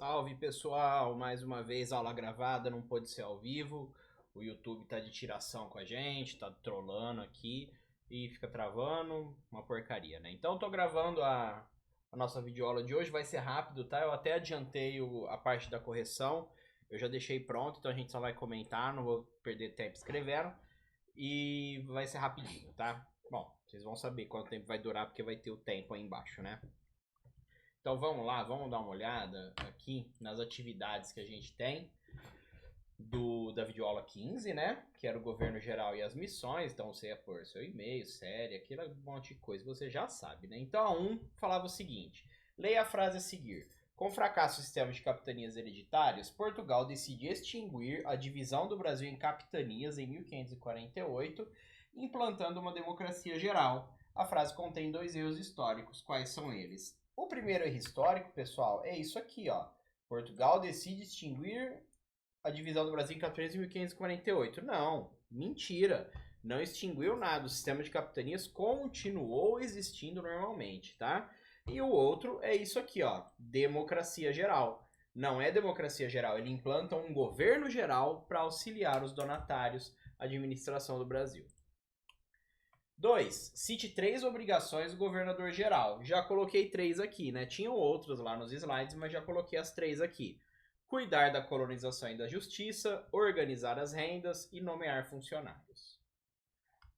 Salve pessoal, mais uma vez aula gravada, não pôde ser ao vivo. O YouTube tá de tiração com a gente, tá trolando aqui e fica travando, uma porcaria, né? Então tô gravando a nossa videoaula de hoje, vai ser rápido, tá? Eu até adiantei a parte da correção, eu já deixei pronto, então a gente só vai comentar, não vou perder tempo escrevendo e vai ser rapidinho, tá? Bom, vocês vão saber quanto tempo vai durar porque vai ter o tempo aí embaixo, né? Então vamos lá, vamos dar uma olhada aqui nas atividades que a gente tem da videoaula 15, né? Que era o governo geral e as missões. Então você ia pôr seu e-mail, série, aquele monte de coisa que você já sabe, né? Então a 1 falava o seguinte: leia a frase a seguir. Com o fracasso do sistema de capitanias hereditárias, Portugal decide extinguir a divisão do Brasil em capitanias em 1548, implantando uma democracia geral. A frase contém dois erros históricos. Quais são eles? O primeiro erro histórico, pessoal, é isso aqui, ó. Portugal decide extinguir a divisão do Brasil em 1548. Não, mentira. Não extinguiu nada. O sistema de capitanias continuou existindo normalmente, tá? E o outro é isso aqui, ó. Democracia geral. Não é democracia geral. Ele implanta um governo geral para auxiliar os donatários à administração do Brasil. 2. Cite 3 obrigações do governador geral. Já coloquei 3 aqui, né? Tinham outros lá nos slides, mas já coloquei as 3 aqui. Cuidar da colonização e da justiça, organizar as rendas e nomear funcionários.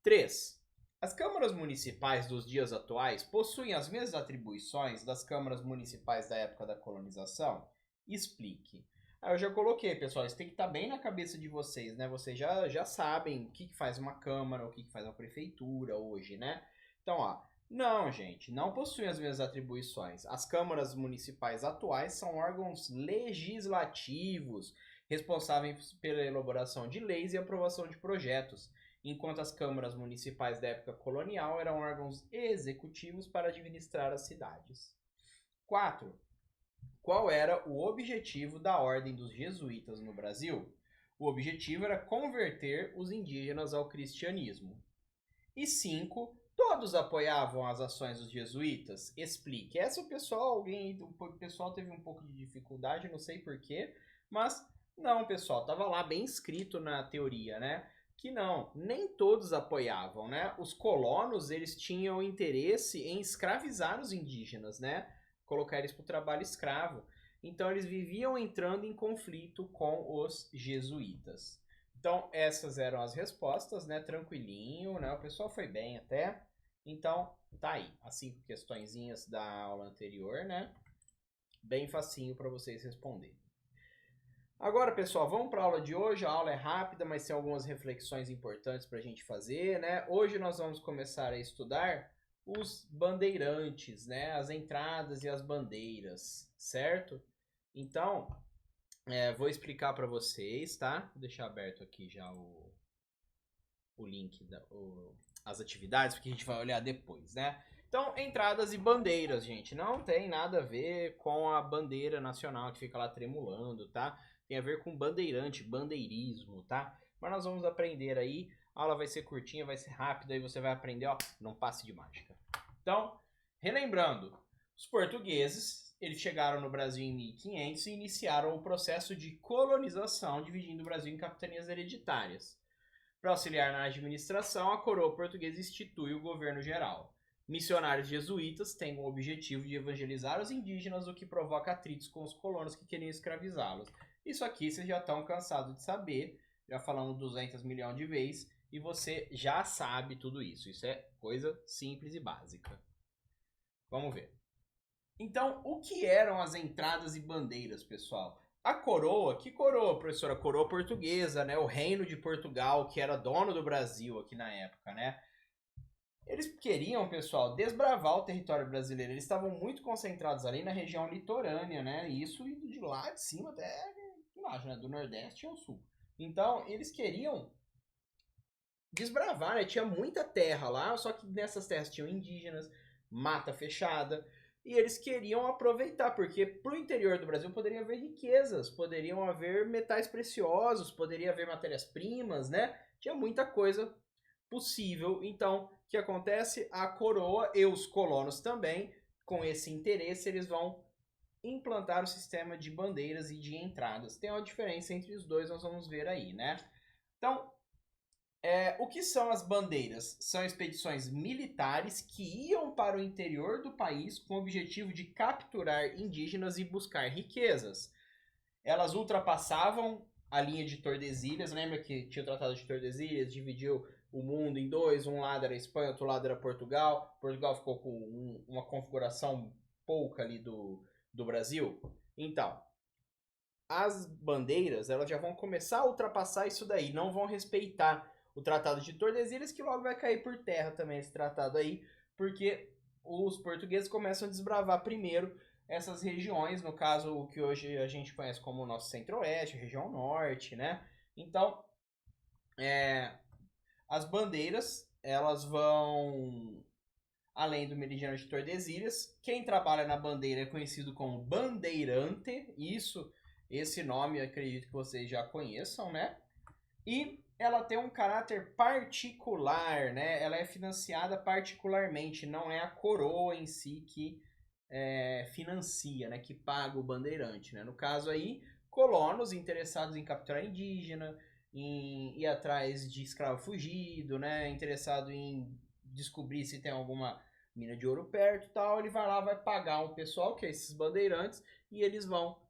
3. As câmaras municipais dos dias atuais possuem as mesmas atribuições das câmaras municipais da época da colonização? Explique. Eu já coloquei, pessoal, isso tem que estar bem na cabeça de vocês, né? Vocês já sabem o que faz uma câmara, o que faz uma prefeitura hoje, né? Então, ó, não, gente, não possuem as mesmas atribuições. As câmaras municipais atuais são órgãos legislativos, responsáveis pela elaboração de leis e aprovação de projetos, enquanto as câmaras municipais da época colonial eram órgãos executivos para administrar as cidades. 4. Qual era o objetivo da Ordem dos Jesuítas no Brasil? O objetivo era converter os indígenas ao cristianismo. E 5. Todos apoiavam as ações dos jesuítas? Explique. O pessoal teve um pouco de dificuldade, não sei porquê, mas não, pessoal, estava lá bem escrito na teoria, né? Que não, nem todos apoiavam, né? Os colonos, eles tinham interesse em escravizar os indígenas, né? Colocar eles para o trabalho escravo. Então eles viviam entrando em conflito com os jesuítas. Então essas eram as respostas, né? Tranquilinho, né? O pessoal foi bem até. Então tá aí, as 5 questõezinhas da aula anterior, né? Bem facinho para vocês responderem. Agora, pessoal, vamos para a aula de hoje. A aula é rápida, mas tem algumas reflexões importantes para a gente fazer, né? Hoje nós vamos começar a estudar os bandeirantes, né? As entradas e as bandeiras, certo? Então, vou explicar para vocês, tá? Vou deixar aberto aqui já o link, as atividades, porque a gente vai olhar depois, né? Então, entradas e bandeiras, gente. Não tem nada a ver com a bandeira nacional que fica lá tremulando, tá? Tem a ver com bandeirante, bandeirismo, tá? Mas nós vamos aprender aí. A aula vai ser curtinha, vai ser rápida e você vai aprender, ó, não passe de mágica. Então, relembrando, os portugueses, eles chegaram no Brasil em 1500 e iniciaram o processo de colonização, dividindo o Brasil em capitanias hereditárias. Para auxiliar na administração, a coroa portuguesa institui o governo geral. Missionários jesuítas têm o objetivo de evangelizar os indígenas, o que provoca atritos com os colonos que queriam escravizá-los. Isso aqui vocês já estão cansados de saber, já falamos 200 milhões de vezes, e você já sabe tudo isso. Isso é coisa simples e básica. Vamos ver. Então, o que eram as entradas e bandeiras, pessoal? A coroa, que coroa, professora? Coroa portuguesa, né? O reino de Portugal, que era dono do Brasil aqui na época, né? Eles queriam, pessoal, desbravar o território brasileiro. Eles estavam muito concentrados ali na região litorânea, né? Isso indo de lá de cima até embaixo, né? Do Nordeste ao Sul. Então, eles queriam desbravar, né? Tinha muita terra lá, só que nessas terras tinham indígenas, mata fechada. E eles queriam aproveitar, porque pro interior do Brasil poderiam haver riquezas, poderiam haver metais preciosos, poderia haver matérias-primas, né? Tinha muita coisa possível. Então, o que acontece? A coroa e os colonos também, com esse interesse, eles vão implantar o sistema de bandeiras e de entradas. Tem uma diferença entre os dois, nós vamos ver aí, né? Então, o que são as bandeiras? São expedições militares que iam para o interior do país com o objetivo de capturar indígenas e buscar riquezas. Elas ultrapassavam a linha de Tordesilhas. Lembra que tinha o Tratado de Tordesilhas, dividiu o mundo em dois, um lado era Espanha, outro lado era Portugal. Portugal ficou com uma configuração pouca ali do Brasil. Então, as bandeiras, elas já vão começar a ultrapassar isso daí, não vão respeitar o Tratado de Tordesilhas, que logo vai cair por terra também esse tratado aí, porque os portugueses começam a desbravar primeiro essas regiões, no caso o que hoje a gente conhece como o nosso centro-oeste, região norte, né? Então, as bandeiras, elas vão além do meridiano de Tordesilhas. Quem trabalha na bandeira é conhecido como bandeirante, esse nome eu acredito que vocês já conheçam, né? E ela tem um caráter particular, né? Ela é financiada particularmente, não é a coroa em si que financia, né? Que paga o bandeirante, né? No caso aí, colonos interessados em capturar indígena, em ir atrás de escravo fugido, né? Interessado em descobrir se tem alguma mina de ouro perto e tal, ele vai lá, vai pagar um pessoal, que é esses bandeirantes, e eles vão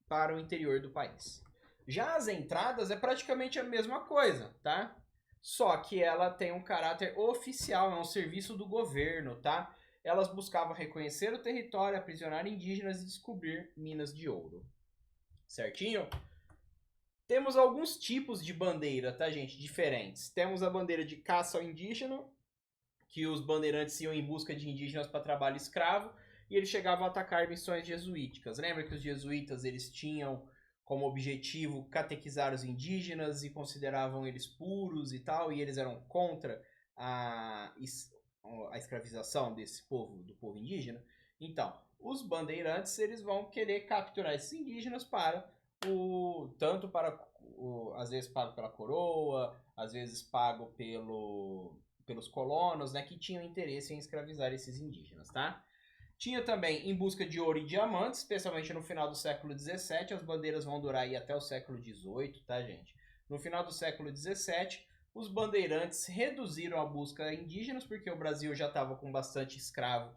para o interior do país. Já as entradas é praticamente a mesma coisa, tá? Só que ela tem um caráter oficial, é um serviço do governo, tá? Elas buscavam reconhecer o território, aprisionar indígenas e descobrir minas de ouro. Certinho? Temos alguns tipos de bandeira, tá, gente? Diferentes. Temos a bandeira de caça ao indígena, que os bandeirantes iam em busca de indígenas para trabalho escravo, e eles chegavam a atacar missões jesuíticas. Lembra que os jesuítas eles tinham como objetivo catequizar os indígenas e consideravam eles puros e tal, e eles eram contra a escravização desse povo, do povo indígena? Então, os bandeirantes eles vão querer capturar esses indígenas para tanto para às vezes pago pela coroa, às vezes pago pelos colonos, né, que tinham interesse em escravizar esses indígenas, tá? Tinha também em busca de ouro e diamantes, especialmente no final do século XVII. As bandeiras vão durar aí até o século XVIII, tá, gente? No final do século XVII, os bandeirantes reduziram a busca a indígenas, porque o Brasil já estava com bastante escravo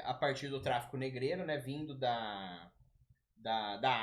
a partir do tráfico negreiro, né, vindo da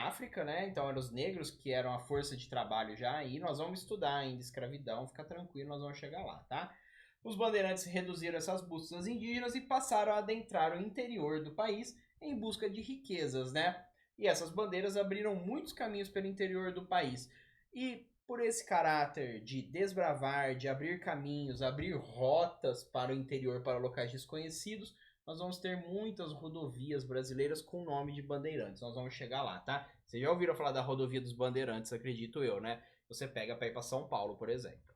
África, né? Então eram os negros que eram a força de trabalho já, e nós vamos estudar ainda escravidão, fica tranquilo, nós vamos chegar lá, tá? Os bandeirantes reduziram essas buscas indígenas e passaram a adentrar o interior do país em busca de riquezas, né? E essas bandeiras abriram muitos caminhos pelo interior do país. E por esse caráter de desbravar, de abrir caminhos, abrir rotas para o interior, para locais desconhecidos, nós vamos ter muitas rodovias brasileiras com o nome de Bandeirantes. Nós vamos chegar lá, tá? Vocês já ouviram falar da rodovia dos Bandeirantes, acredito eu, né? Você pega para ir para São Paulo, por exemplo.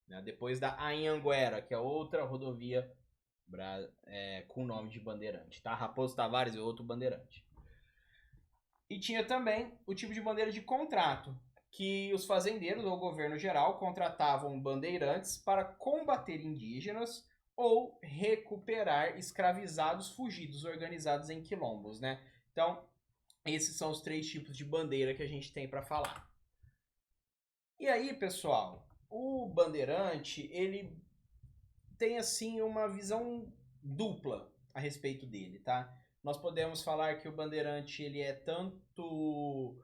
Né? Depois da Anhanguera, que é outra rodovia com o nome de Bandeirante, tá? Raposo Tavares é outro Bandeirante. E tinha também o tipo de bandeira de contrato, que os fazendeiros ou o governo geral contratavam bandeirantes para combater indígenas ou recuperar escravizados fugidos organizados em quilombos, né? Então, esses são os 3 tipos de bandeira que a gente tem para falar. E aí, pessoal, o bandeirante, ele tem assim uma visão dupla a respeito dele, tá? Nós podemos falar que o bandeirante ele é tanto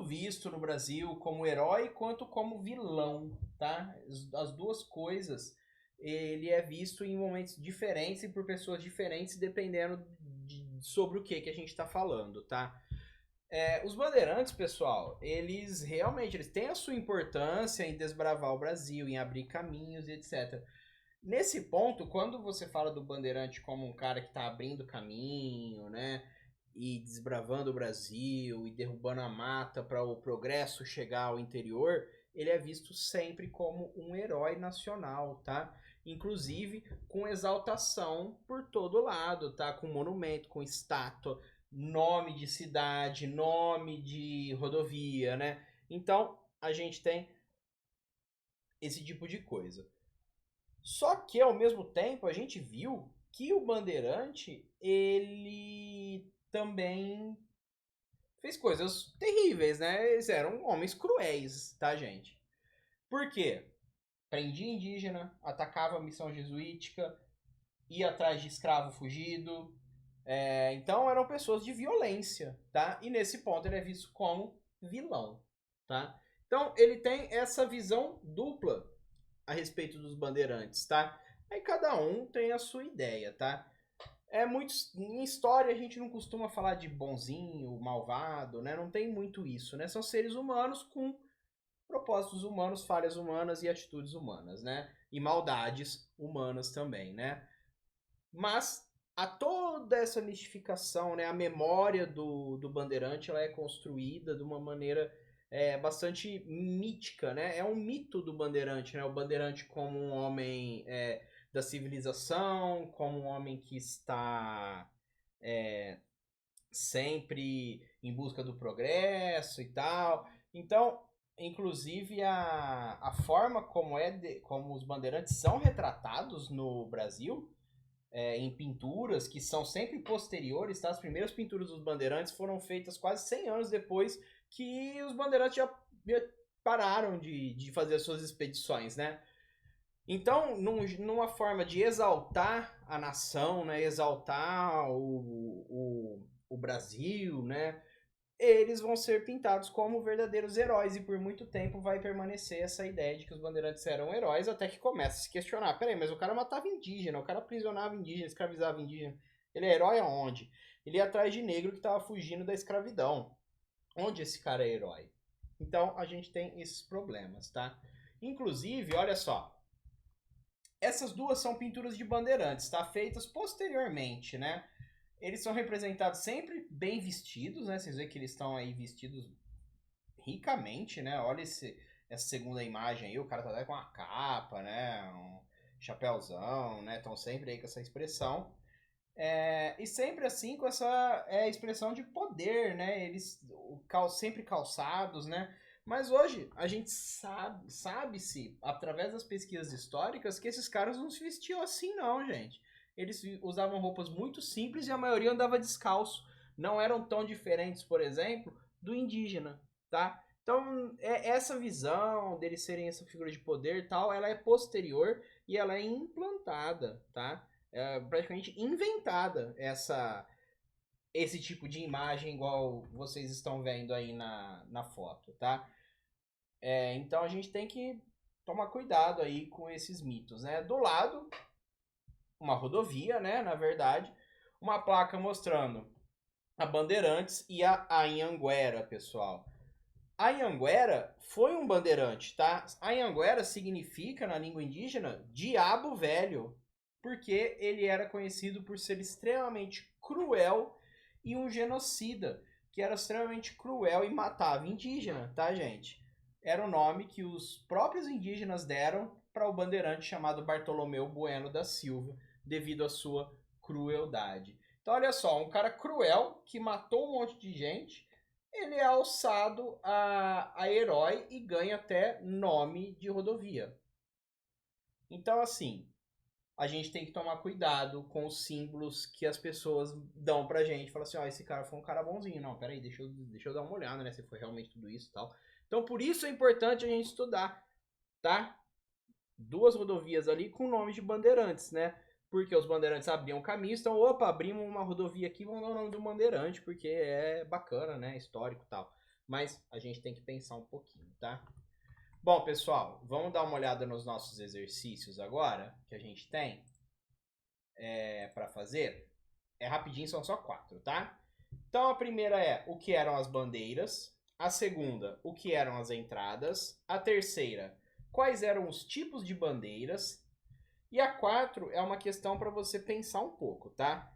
visto no Brasil como herói quanto como vilão, tá? As duas coisas, ele é visto em momentos diferentes e por pessoas diferentes, dependendo sobre o que a gente está falando, tá? Os bandeirantes, pessoal, eles realmente têm a sua importância em desbravar o Brasil, em abrir caminhos e etc. Nesse ponto, quando você fala do bandeirante como um cara que está abrindo caminho, né? E desbravando o Brasil e derrubando a mata para o progresso chegar ao interior, ele é visto sempre como um herói nacional, tá? Inclusive com exaltação por todo lado, tá? Com monumento, com estátua, nome de cidade, nome de rodovia, né? Então a gente tem esse tipo de coisa. Só que ao mesmo tempo a gente viu que o Bandeirante, ele também fez coisas terríveis, né? Eles eram homens cruéis, tá, gente? Por quê? Prendia indígena, atacava a missão jesuítica, ia atrás de escravo fugido. Então eram pessoas de violência, tá? E nesse ponto ele é visto como vilão, tá? Então ele tem essa visão dupla a respeito dos bandeirantes, tá? Aí cada um tem a sua ideia, tá? Em história a gente não costuma falar de bonzinho, malvado, né? Não tem muito isso, né? São seres humanos com propósitos humanos, falhas humanas e atitudes humanas, né? E maldades humanas também, né? Mas a toda essa mistificação, né? A memória do Bandeirante, ela é construída de uma maneira bastante mítica, né? É um mito do Bandeirante, né? O Bandeirante como um homem da civilização, como um homem que está é, sempre em busca do progresso e tal. Então, inclusive a forma como os bandeirantes são retratados no Brasil, em pinturas que são sempre posteriores, tá? As primeiras pinturas dos bandeirantes foram feitas quase 100 anos depois que os bandeirantes já pararam de fazer as suas expedições, né? Então, numa forma de exaltar a nação, né, exaltar o Brasil, né, eles vão ser pintados como verdadeiros heróis e por muito tempo vai permanecer essa ideia de que os bandeirantes eram heróis até que começa a se questionar. Peraí, mas o cara matava indígena, o cara aprisionava indígena, escravizava indígena. Ele é herói aonde? Ele ia atrás de negro que estava fugindo da escravidão. Onde esse cara é herói? Então, a gente tem esses problemas, tá? Inclusive, olha só, essas duas são pinturas de bandeirantes, tá? Feitas posteriormente, né? Eles são representados sempre bem vestidos, né? Vocês veem que eles estão aí vestidos ricamente, né? Olha essa segunda imagem aí, o cara tá até com uma capa, né? Um chapéuzão, né? Estão sempre aí com essa expressão. E sempre assim com essa expressão de poder, né? Eles sempre calçados, né? Mas hoje a gente sabe-se, através das pesquisas históricas, que esses caras não se vestiam assim, não, gente. Eles usavam roupas muito simples e a maioria andava descalço. Não eram tão diferentes, por exemplo, do indígena, tá? Então, essa visão deles serem essa figura de poder e tal, ela é posterior e ela é implantada, tá? Praticamente inventada esse tipo de imagem igual vocês estão vendo aí na foto, tá? Então a gente tem que tomar cuidado aí com esses mitos, né? Do lado, uma rodovia, né? Na verdade, uma placa mostrando a Bandeirantes e a Anhanguera, pessoal. A Anhanguera foi um bandeirante, tá? A Anhanguera significa, na língua indígena, diabo velho, porque ele era conhecido por ser extremamente cruel e um genocida, que era extremamente cruel e matava indígena, tá, gente? Era o nome que os próprios indígenas deram para o bandeirante chamado Bartolomeu Bueno da Silva, devido à sua crueldade. Então, olha só, um cara cruel que matou um monte de gente, ele é alçado a herói e ganha até nome de rodovia. Então, assim, a gente tem que tomar cuidado com os símbolos que as pessoas dão pra gente. Fala assim, ó, esse cara foi um cara bonzinho. Não, peraí, deixa eu dar uma olhada, né? Se foi realmente tudo isso e tal. Então, por isso é importante a gente estudar, tá? Duas rodovias ali com nomes de bandeirantes, né? Porque os bandeirantes abriam caminho, então, opa, abrimos uma rodovia aqui, vamos dar o nome do bandeirante, porque é bacana, né? Histórico e tal. Mas a gente tem que pensar um pouquinho, tá? Bom, pessoal, vamos dar uma olhada nos nossos exercícios agora, que a gente tem para fazer. É rapidinho, são só 4, tá? Então a primeira é o que eram as bandeiras. A segunda, o que eram as entradas. A terceira, quais eram os tipos de bandeiras. E a 4 é uma questão para você pensar um pouco, tá?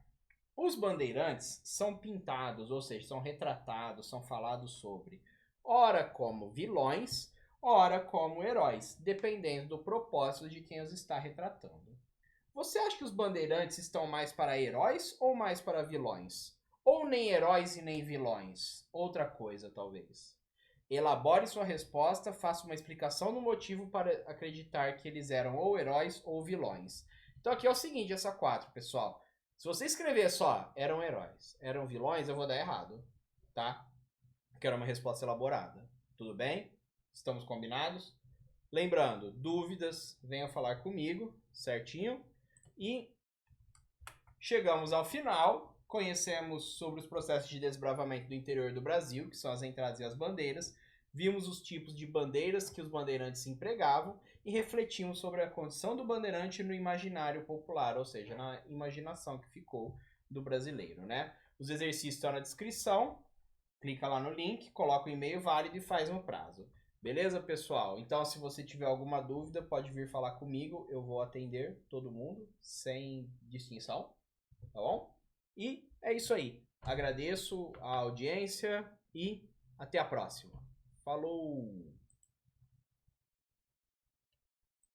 Os bandeirantes são pintados, ou seja, são retratados, são falados sobre, ora como vilões, ora como heróis, dependendo do propósito de quem os está retratando. Você acha que os bandeirantes estão mais para heróis ou mais para vilões? Ou nem heróis e nem vilões? Outra coisa, talvez. Elabore sua resposta, faça uma explicação do motivo para acreditar que eles eram ou heróis ou vilões. Então aqui é o seguinte, essa 4, pessoal. Se você escrever só eram heróis, eram vilões, eu vou dar errado, tá? Porque era uma resposta elaborada. Tudo bem? Estamos combinados? Lembrando, dúvidas, venham falar comigo, certinho? E chegamos ao final, conhecemos sobre os processos de desbravamento do interior do Brasil, que são as entradas e as bandeiras, vimos os tipos de bandeiras que os bandeirantes empregavam e refletimos sobre a condição do bandeirante no imaginário popular, ou seja, na imaginação que ficou do brasileiro, né? Os exercícios estão na descrição, clica lá no link, coloca o e-mail válido e faz no prazo. Beleza, pessoal? Então, se você tiver alguma dúvida, pode vir falar comigo, eu vou atender todo mundo, sem distinção, tá bom? E é isso aí. Agradeço a audiência e até a próxima. Falou!